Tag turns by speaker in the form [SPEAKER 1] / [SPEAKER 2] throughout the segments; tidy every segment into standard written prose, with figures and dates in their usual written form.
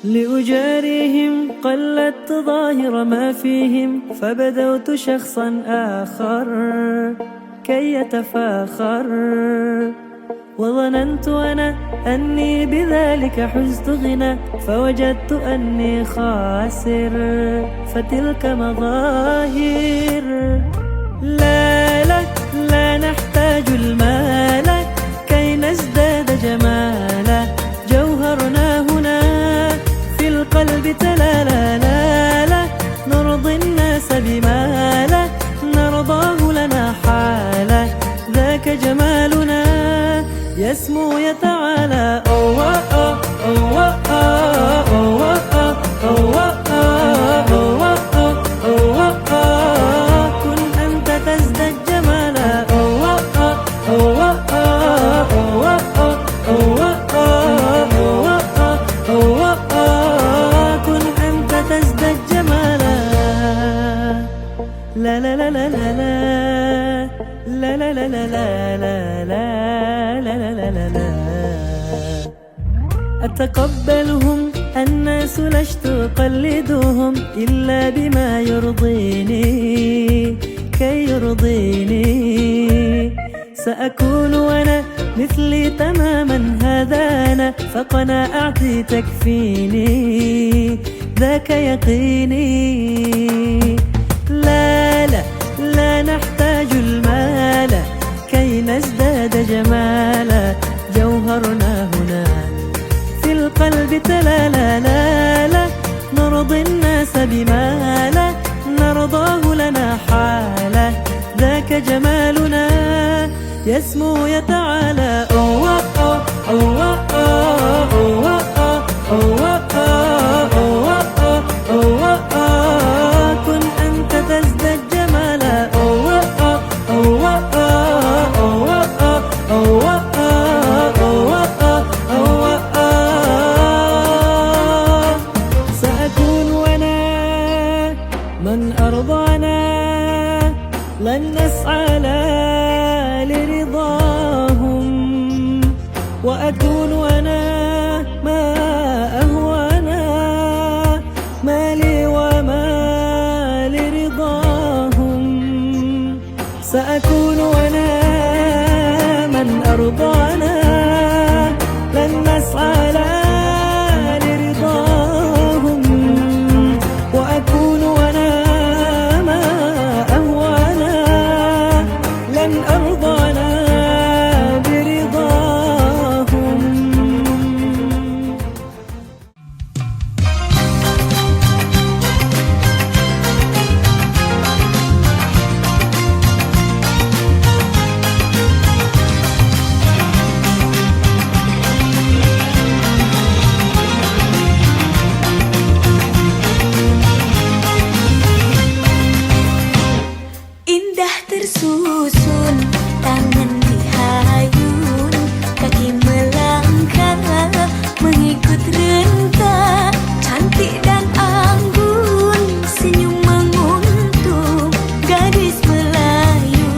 [SPEAKER 1] لأجاريهم قلدت ظاهر ما فيهم، فبدوت شخصا آخر كي يتفاخر، وظننت أنا أني بذلك حزت غنى، فوجدت أني خاسر، فتلك مظاهر. لا لا لا نحتاج المال كي نزداد جمالا، جوهرنا هنا في القلب تلالا. لا لا نرضي الناس بما لا نرضاه لنا حالا، ذاك جمالنا يسمو يتعالى. كن أنت تزداد جمالا. كن أنت تزداد جمالا. لا لا لا لا لا لا لا لا لا لا لا لا لا. أتقبلهم الناس لست أقلدهم إلا بما يرضيني كي يرضيني. سأكون أنا مثلي تماما، هذا أنا، فقناعتي تكفيني، ذاك يقيني. لا لا لا نحتاج المال كي نزداد جمالا، جوهرنا هنا في القلب تلالا. لا لا نرضي الناس بما لا نرضاه لنا حالا، ذاك جمالنا يسمو يتعالى. كن أنت تزداد جمالا. سأكون أنا من أرضانا، لن نسعى لا لرضاهم، وأكون أنا ما أهوانا، ما لي وما لرضاهم. سأكون أنا من أرضانا، لن نسعى لا لرضاهم، وأكون أنا ما أهوانا، لن أرضانا برضاهم.
[SPEAKER 2] Indah tersusun, tangan dihayun, kaki melangkah mengikut rentah, cantik dan anggun, senyum menguntung, gadis Melayu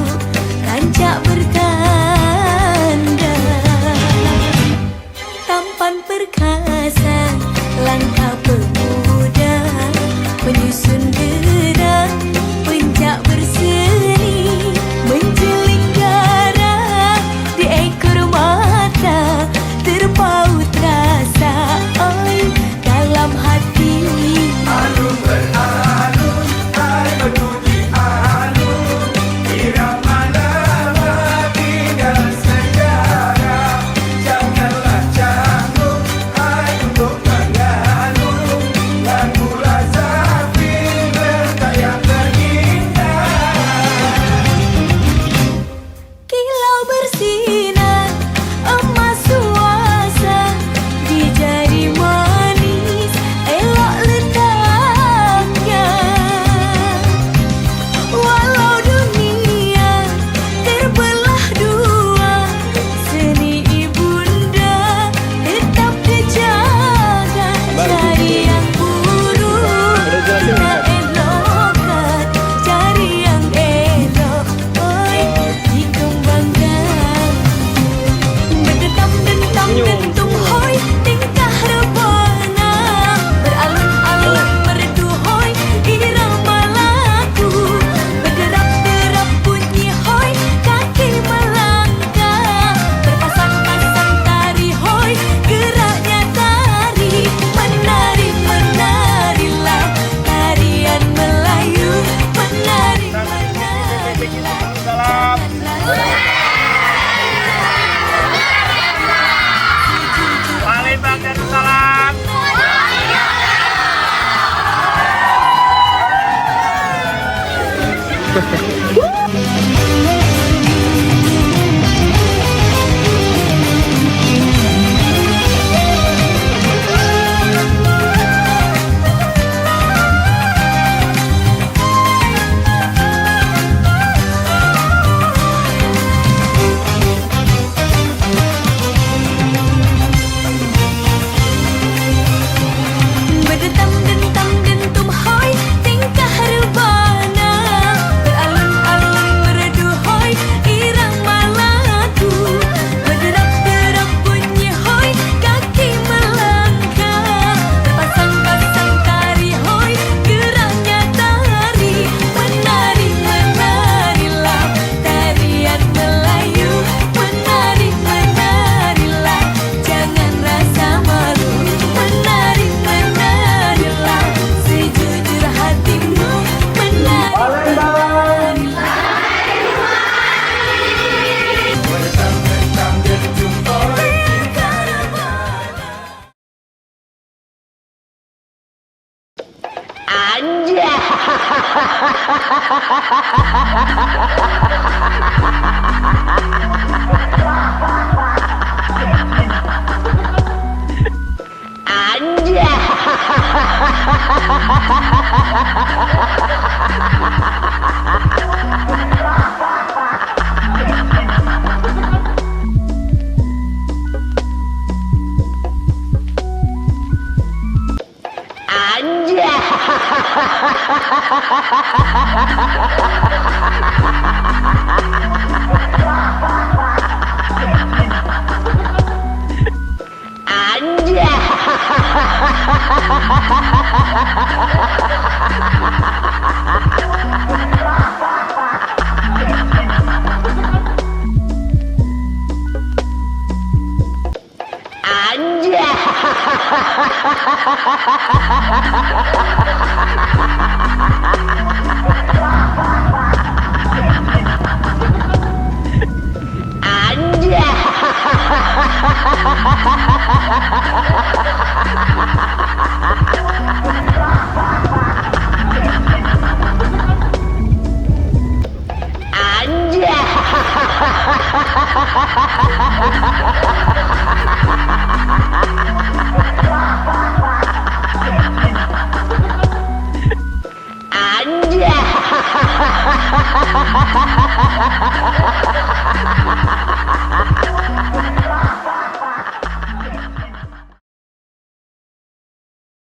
[SPEAKER 2] rancak bertanda. Tampan perkasa, langkah pemuda, menyusun gerak, pencak berseri, menjeling darah di ekor mata, terpaut rasa oi dalam hati.
[SPEAKER 3] Alun beralun, hai berbunyi alun, irama lama tinggal sejarah. Janganlah canggung, hai
[SPEAKER 2] Anjay.